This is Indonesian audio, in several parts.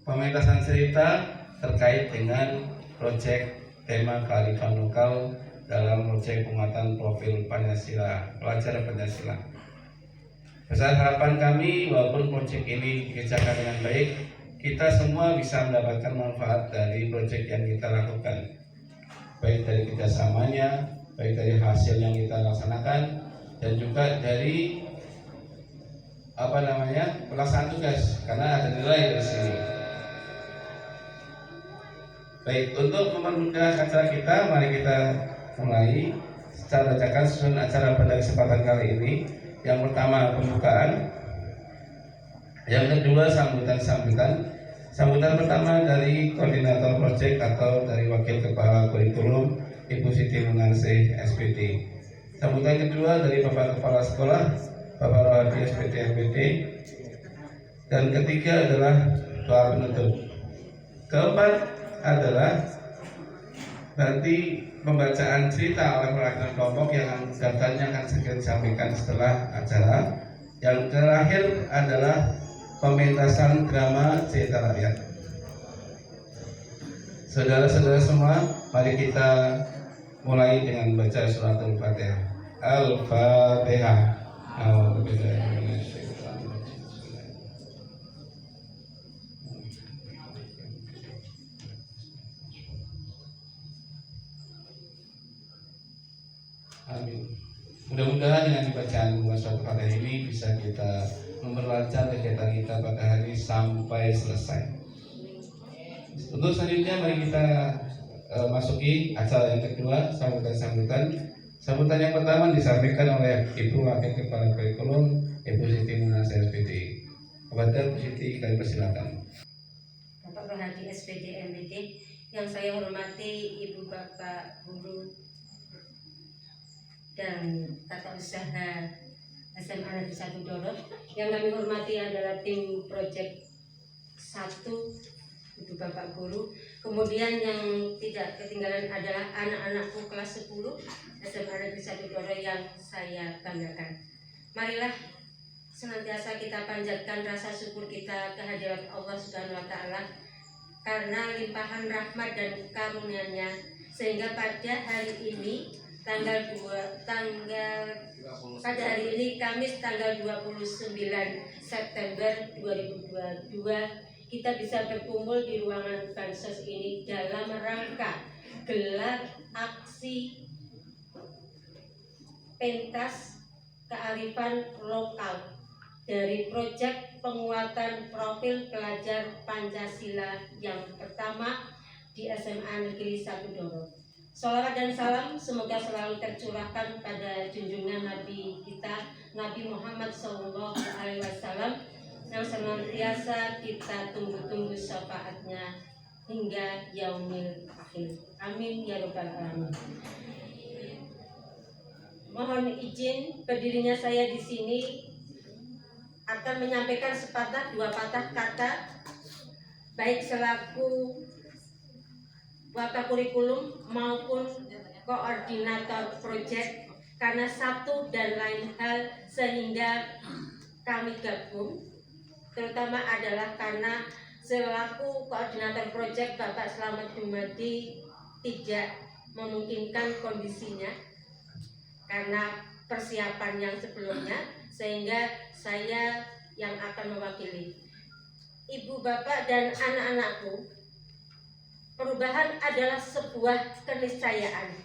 pementasan cerita terkait dengan proyek tema kearifan lokal dalam proyek penguatan profil Pancasila, pelajar Pancasila. Besar harapan kami, walaupun proyek ini dikerjakan dengan baik, kita semua bisa mendapatkan manfaat dari proyek yang kita lakukan, baik dari kerjasamanya, baik dari hasil yang kita laksanakan, dan juga dari pelaksanaan tugas, karena ada nilai di sini. Baik, untuk mempermudah acara kita, mari kita mulai secara bacakan susunan acara pada kesempatan kali ini. Yang pertama pembukaan, yang kedua sambutan pertama dari koordinator proyek atau dari wakil kepala kurikulum Ibu Siti Munarsih SPD. Sambutan kedua dari Bapak Kepala Sekolah Bapak Rohadi SPD MPT, dan ketiga adalah doa penutup. Keempat adalah nanti pembacaan cerita oleh perwakilan kelompok yang datanya akan segera disampaikan setelah acara. Yang terakhir adalah pementasan drama cerita rakyat. Saudara-saudara semua, mari kita mulai dengan baca surat Al-Fatihah. Al-Fatihah. Amin. Mudah-mudahan dengan bacaan surat Al-Fatihah ini bisa kita memperlancar kegiatan kita pada hari sampai selesai. Untuk selanjutnya mari kita masuki acara yang kedua, sambutan. Sambutan yang pertama disampaikan oleh Ibu Wakil Kepala Kurikulum Ibu Siti Munarsih SPD. Kepada Bu Siti, kami persilakan. Bapak Rohadi SPD MPT, yang saya hormati Ibu Bapak Guru dan tata usaha SMA Negeri 1 Doro, yang kami hormati adalah tim proyek 1 Ibu Bapak Guru, kemudian yang tidak ketinggalan adalah anak-anakku kelas 10 SMA Negeri 1 Doro yang saya banggakan. Marilah senantiasa kita panjatkan rasa syukur kita kehadirat Allah Subhanahu wa Ta'ala karena limpahan rahmat dan karunia-Nya, sehingga pada hari ini pada hari ini Kamis tanggal 29 September 2022 kita bisa berkumpul di ruangan Bansos ini dalam rangka gelar aksi pentas kearifan lokal dari proyek penguatan profil pelajar Pancasila yang pertama di SMA Negeri 1 Doro. Shalawat dan salam semoga selalu tercurahkan pada junjungan Nabi kita, Nabi Muhammad SAW, yang senantiasa kita tunggu-tunggu syafaatnya hingga yaumil akhir. Amin ya rabbal alamin. Mohon izin berdirinya saya di sini akan menyampaikan sepatah dua patah kata, baik selaku Bapak Kurikulum maupun koordinator proyek, karena satu dan lain hal sehingga kami gabung, terutama adalah karena selaku koordinator proyek Bapak Slamet Dumadi tidak memungkinkan kondisinya karena persiapan yang sebelumnya, sehingga saya yang akan mewakili. Ibu, bapak, dan anak-anakku, perubahan adalah sebuah keniscayaan.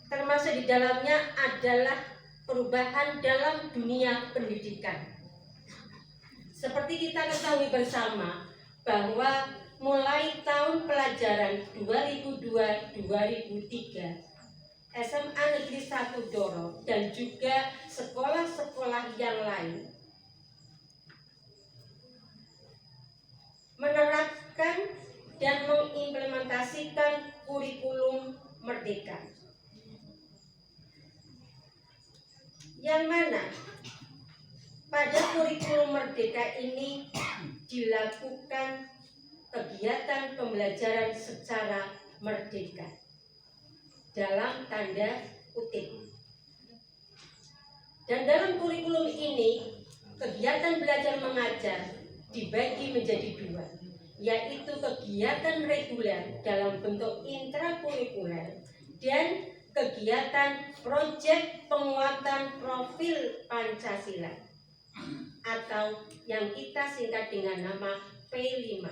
Termasuk di dalamnya adalah perubahan dalam dunia pendidikan. Seperti kita ketahui bersama bahwa mulai tahun pelajaran 2002-2003 SMA Negeri 1 Doro dan juga sekolah-sekolah yang lain menerapkan dan mengimplementasikan kurikulum merdeka, yang mana pada kurikulum merdeka ini dilakukan kegiatan pembelajaran secara merdeka dalam tanda kutip. Dan dalam kurikulum ini kegiatan belajar mengajar dibagi menjadi dua, yaitu kegiatan reguler dalam bentuk intrakurikuler dan kegiatan proyek penguatan profil Pancasila atau yang kita singkat dengan nama P5.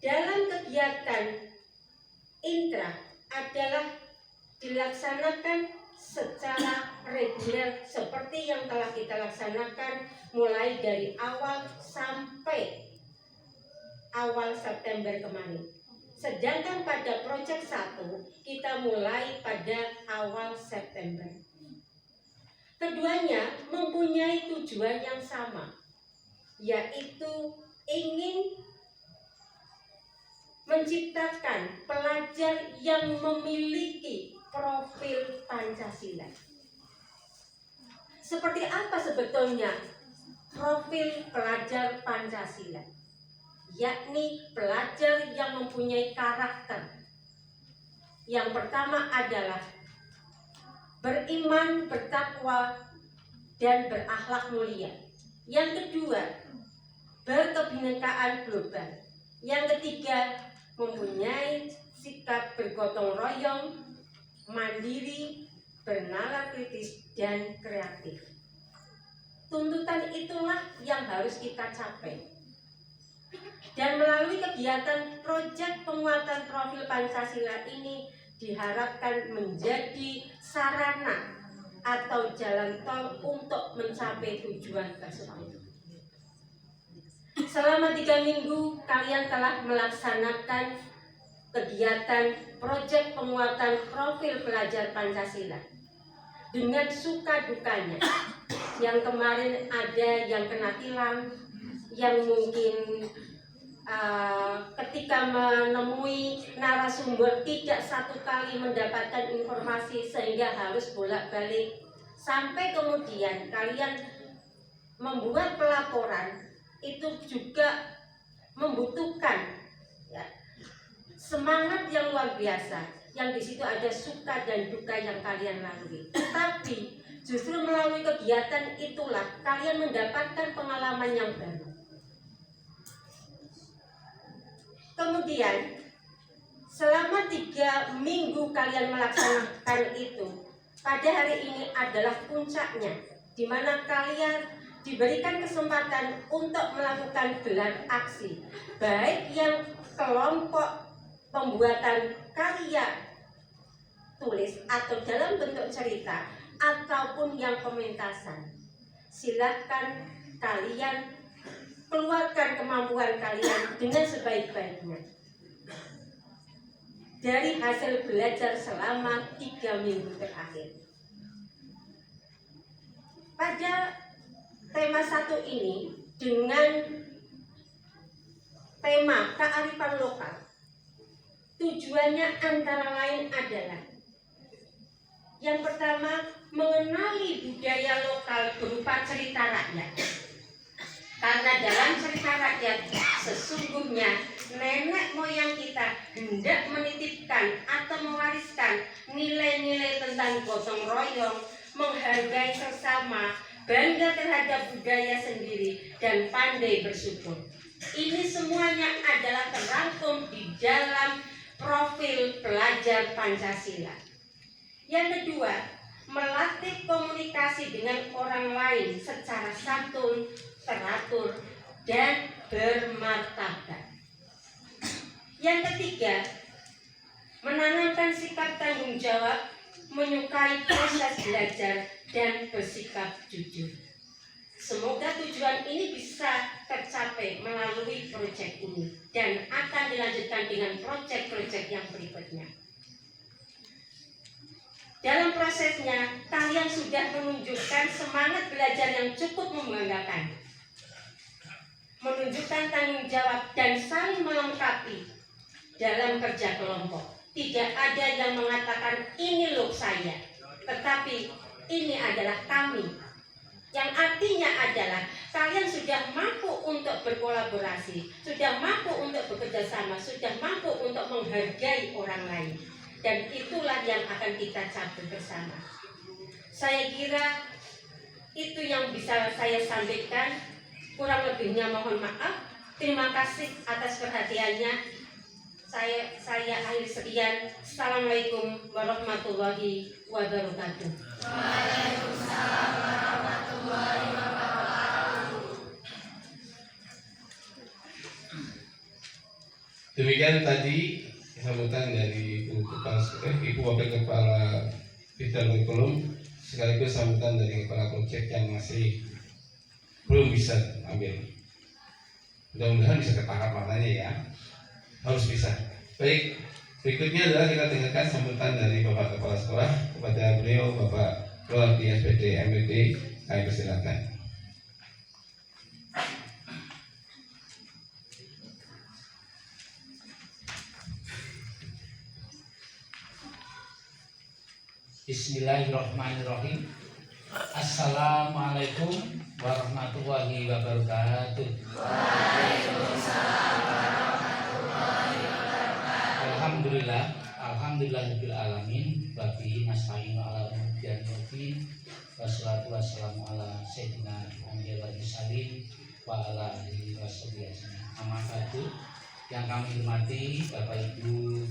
Dalam kegiatan intra adalah dilaksanakan secara reguler seperti yang telah kita laksanakan mulai dari awal sampai awal September kemarin. Sedangkan pada proyek 1 kita mulai pada awal September. Keduanya mempunyai tujuan yang sama, yaitu ingin menciptakan pelajar yang memiliki profil Pancasila. Seperti apa sebetulnya profil pelajar Pancasila? Yakni pelajar yang mempunyai karakter. Yang pertama adalah beriman, bertakwa, dan berakhlak mulia. Yang kedua, berkebinekaan global. Yang ketiga, mempunyai sikap bergotong royong, mandiri, bernalar kritis, dan kreatif. Tuntutan itulah yang harus kita capai. Dan melalui kegiatan proyek penguatan profil Pancasila ini diharapkan menjadi sarana atau jalan tol untuk mencapai tujuan tersebut. Selama 3 minggu kalian telah melaksanakan kegiatan proyek penguatan profil pelajar Pancasila dengan suka dukanya. Yang kemarin ada yang kena tilang, yang mungkin ketika menemui narasumber tidak satu kali mendapatkan informasi sehingga harus bolak-balik, sampai kemudian kalian membuat pelaporan. Itu juga membutuhkan ya, semangat yang luar biasa, yang di situ ada suka dan duka yang kalian lalui. Tapi justru melalui kegiatan itulah kalian mendapatkan pengalaman yang baru. Kemudian selama 3 minggu kalian melaksanakan itu, pada hari ini adalah puncaknya, di mana kalian diberikan kesempatan untuk melakukan gelar aksi, baik yang kelompok pembuatan karya tulis atau dalam bentuk cerita, ataupun yang pementasan. Silakan kalian keluarkan kemampuan kalian dengan sebaik-baiknya dari hasil belajar selama 3 minggu terakhir. Pada tema 1 ini dengan tema kearifan lokal, tujuannya antara lain adalah yang pertama, mengenali budaya lokal berupa cerita rakyat. Karena dalam cerita rakyat sesungguhnya nenek moyang kita hendak menitipkan atau mewariskan nilai-nilai tentang gotong royong, menghargai sesama, bangga terhadap budaya sendiri, dan pandai bersyukur. Ini semuanya adalah terangkum di dalam profil pelajar Pancasila. Yang kedua, melatih komunikasi dengan orang lain secara santun, teratur, dan bermartabat. Yang ketiga, menanamkan sikap tanggung jawab, menyukai proses belajar, dan bersikap jujur. Semoga tujuan ini bisa tercapai melalui proyek ini dan akan dilanjutkan dengan proyek-proyek yang berikutnya. Dalam prosesnya, kalian sudah menunjukkan semangat belajar yang cukup membanggakan, menunjukkan tanggung jawab dan saling melengkapi dalam kerja kelompok. Tidak ada yang mengatakan ini loh saya, tetapi ini adalah kami. Yang artinya adalah kalian sudah mampu untuk berkolaborasi, sudah mampu untuk bekerja sama, sudah mampu untuk menghargai orang lain. Dan itulah yang akan kita capai bersama. Saya kira itu yang bisa saya sampaikan. Selebihnya mohon maaf. Terima kasih atas perhatiannya. Saya akhir sekian. Assalamualaikum warahmatullahi wabarakatuh. Waalaikumsalam warahmatullahi wabarakatuh. Demikian tadi sambutan dari Ibu Wakil Kepala Bidang Kurikulum, sekaligus sambutan dari kepala proyek yang masih belum bisa ambil. Mudah-mudahan bisa ketangkap matanya ya, harus bisa. Baik, berikutnya adalah kita dengarkan sambutan dari Bapak Kepala Sekolah kepada beliau, Bapak Ketua SPD MPT. Kami persilakan. Bismillahirrahmanirrahim. Assalamualaikum warahmatullahi wabarakatuh. Waalaikumsalam warahmatullahi wabarakatuh. Alhamdulillahirabbil alamin. Wa bihi nasta'inu ala umuri din. Wassalatu wassalamu ala sayyidina Muhammadin wa alihi wa ala alihi washabihi ajmain. Amma ba'du. Yang kami hormati Bapak Ibu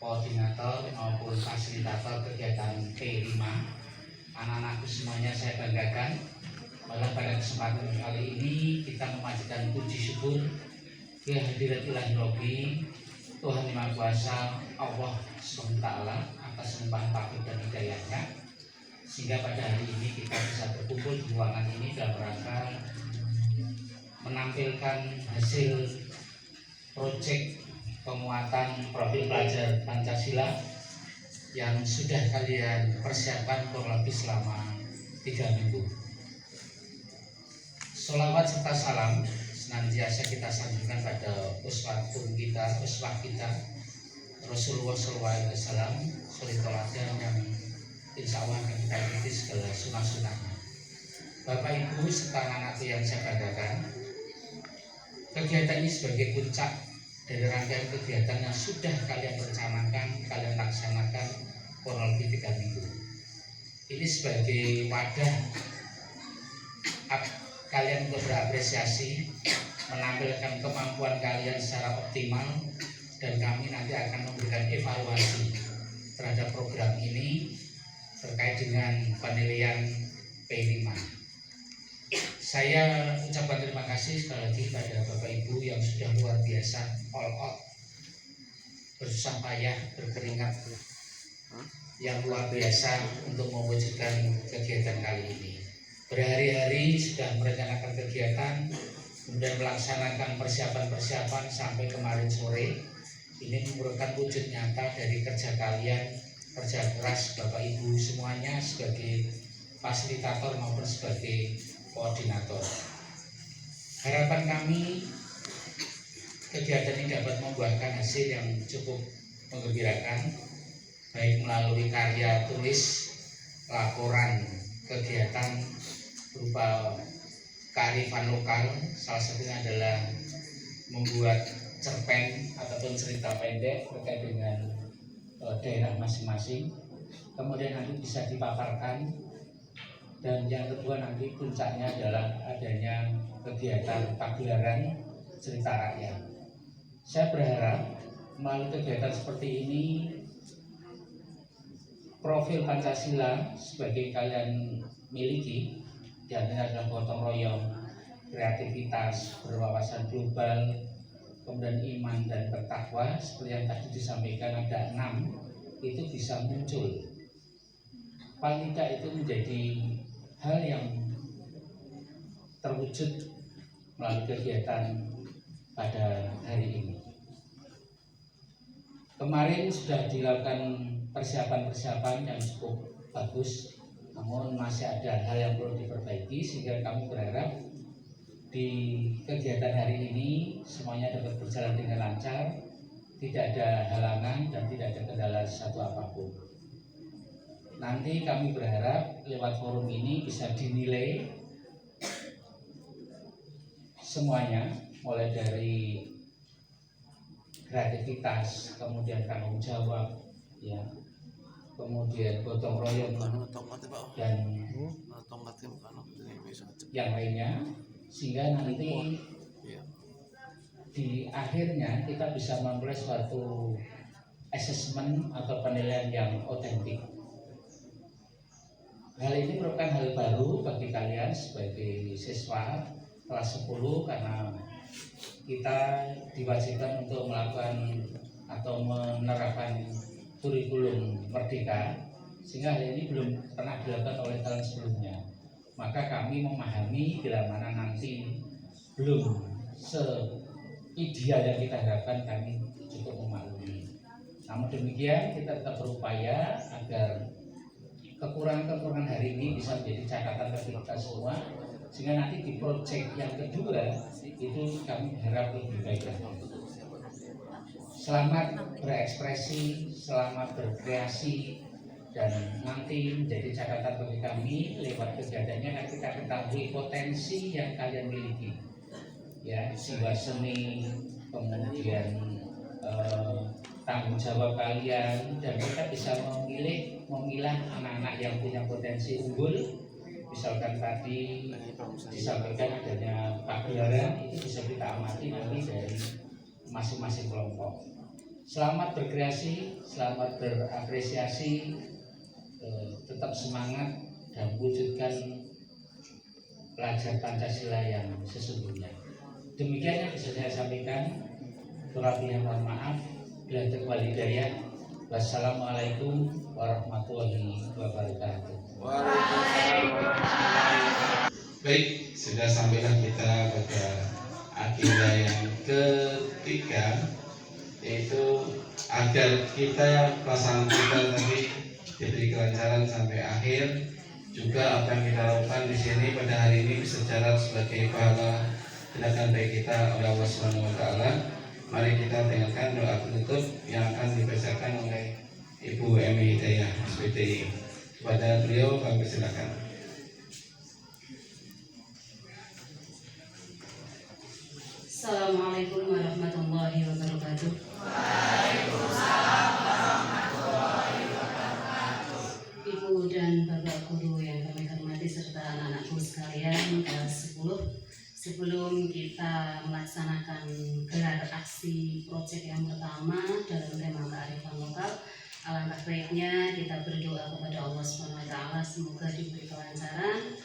koordinator maupun fasilitator kegiatan P5, anak-anakku semuanya saya banggakan. Malah pada kesempatan kali ini kita memanjatkan puji syukur kehadirat Ilahi Robbi, Tuhan Yang Maha Kuasa, Allah SWT atas limpahan taufik dan hidayahnya, sehingga pada hari ini kita bisa berkumpul di ruangan ini dalam rangka menampilkan hasil proyek penguatan profil pelajar Pancasila yang sudah kalian persiapkan kurang lebih selama 3 minggu. Sholawat serta salam senantiasa kita sanjungkan pada uswah kita Rasulullah SAW, suri teladan yang insya Allah akan kita ikuti segala sunnah-sunnahnya. Bapak Ibu serta anak-anakku yang saya banggakan, kegiatan ini sebagai puncak dari rangkaian kegiatan yang sudah kalian rencanakan, kalian laksanakan kurang lebih 3 minggu. Ini sebagai wadah kalian untuk berapresiasi, menampilkan kemampuan kalian secara optimal, dan kami nanti akan memberikan evaluasi terhadap program ini terkait dengan penilaian P5. Saya ucapkan terima kasih sekali lagi pada Bapak Ibu yang sudah luar biasa all out, bersusah payah, berkeringat yang luar biasa untuk mewujudkan kegiatan kali ini. Berhari-hari sudah merencanakan kegiatan, kemudian melaksanakan persiapan-persiapan sampai kemarin sore. Ini merupakan wujud nyata dari kerja kalian, kerja keras Bapak Ibu semuanya sebagai fasilitator maupun sebagai koordinator. Harapan kami kegiatan ini dapat membuahkan hasil yang cukup menggembirakan, baik melalui karya tulis, laporan kegiatan berupa kearifan lokal, salah satunya adalah membuat cerpen ataupun cerita pendek terkait dengan daerah masing-masing, kemudian nanti bisa dipaparkan. Dan yang kedua nanti puncaknya adalah adanya kegiatan pagelaran cerita rakyat. Saya berharap melalui kegiatan seperti ini profil Pancasila sebagai kalian miliki, di antaranya adalah gotong royong, kreativitas, berwawasan global, kemudian iman dan bertakwa, seperti yang tadi disampaikan ada 6, itu bisa muncul. Paling tidak itu menjadi hal yang terwujud melalui kegiatan pada hari ini. Kemarin sudah dilakukan persiapan-persiapan yang cukup bagus, namun masih ada hal yang perlu diperbaiki, sehingga kami berharap di kegiatan hari ini semuanya dapat berjalan dengan lancar, tidak ada halangan dan tidak ada kendala satu apapun. Nanti kami berharap lewat forum ini bisa dinilai semuanya, mulai dari kreativitas, kemudian tanggung jawab, ya, kemudian gotong royong dan yang lainnya, sehingga nanti di akhirnya kita bisa memperoleh suatu asesmen atau penilaian yang otentik. Hal ini merupakan hal baru bagi kalian sebagai siswa kelas 10 karena kita diwajibkan untuk melakukan atau menerapkan kurikulum merdeka, sehingga hal ini belum pernah dilakukan oleh tahun sebelumnya. Maka kami memahami bila mana nanti belum se-ideal yang kita harapkan, kami cukup memaklumi. Namun demikian kita tetap berupaya agar kekurangan-kekurangan hari ini bisa menjadi catatan bagi kita semua, sehingga nanti di proyek yang kedua itu kami harap lebih baik lagi. Selamat berekspresi, selamat berkreasi, dan nanti menjadi catatan bagi kami lewat kegiatannya akan kita ketahui potensi yang kalian miliki, ya, jiwa seni, kemudian tanggung jawab kalian, dan kita bisa memilah anak-anak yang punya potensi unggul. Misalkan tadi disampaikan adanya pagelaran, itu bisa kita amati nanti dari masing-masing kelompok. Selamat berkreasi, selamat berapresiasi, tetap semangat dan wujudkan pelajar Pancasila yang sesungguhnya. Demikian yang bisa saya sampaikan. Kurang lebihnya mohon maaf. Bila taufiq wal hidayah. Wassalamualaikum warahmatullahi wabarakatuh. Baik, sudah sampailah kita pada agenda yang ketiga, yaitu agar kita pelaksanaan kita tadi diberi kelancaran sampai akhir. Juga apa yang kita lakukan di sini pada hari ini bisa jalan sebagai pahala tindakan baik kita oleh Allah Subhanahu wa taala. Mari kita dengarkan doa penutup yang akan dibacakan oleh Ibu Emi Hidayah SPTI. Kepada beliau kami silakan. Assalamualaikum warahmatullahi wabarakatuh. Ibu dan Bapak Guru yang kami hormati serta anak-anakku sekalian kelas 10. Sebelum kita melaksanakan gelar aksi proyek yang pertama dalam tema kearifan lokal, alangkah baiknya kita berdoa kepada Allah Subhanahu wa taala semoga diberi kelancaran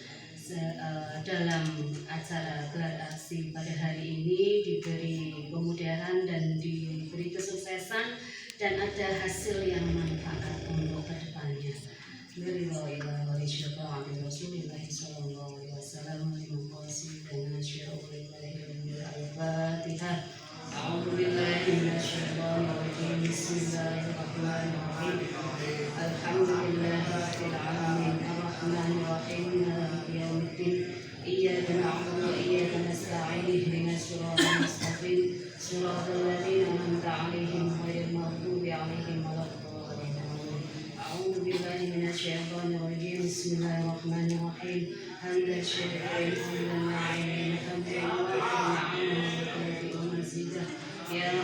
dalam acara gelar aksi pada hari ini, diberi kemudahan dan diberi kesuksesan dan ada hasil yang manfaat untuk kedepannya. Bismillahirrahmanirrahim. Hamdan syakirin, hamdan na'imin, hamdan ya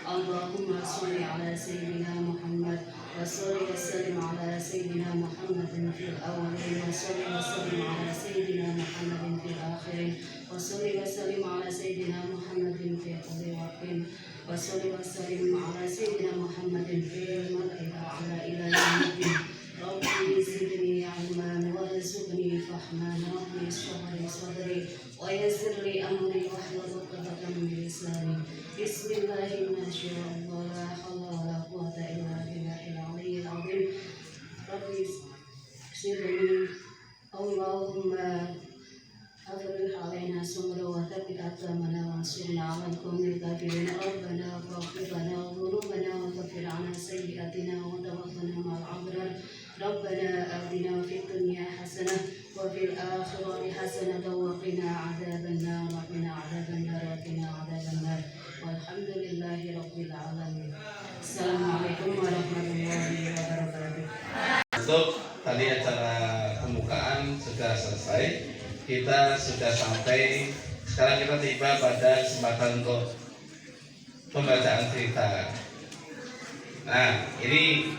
Allahumma salli ala sayyidina Muhammad wa salli wa sallim ala sayyidina Muhammadin fil awwalin wa salli wa sallim ala sayyidina Muhammadin fil akhirin wa salli wa sallim ala sayyidina Muhammadin fi kulli waqtin wa salli wa sallim ala sayyidina Muhammadin fil mala'il a'la ila yaumiddin. Rabbi zidni ilman warzuqni fahman rabbi shrah li sadri wa yassir li amri wahlul 'uqdatam min lisani. Bismillahirrahmanirrahim. La haula wa la quwwata illa billahil 'aliyyil 'azim. Rabbi zidni Allahumma أفرغ علينا صبرا وثبت أقدامنا وانصرنا على القوم الكافرين. ربنا فاغفر لنا ذنوبنا وكفر عنا سيئاتنا وتوفنا مع الأبرار. ربنا آتنا في الدنيا حسنة وفي الآخرة حسنة وقنا عذاب النار وقنا عذاب النار وقنا عذاب النار والحمد لله رب العالمين. Assalamualaikum warahmatullahi wabarakatuh. Untuk tadi acara pembukaan sudah selesai. Kita sudah sampai, sekarang kita tiba pada kesempatan untuk pembacaan cerita. Nah, ini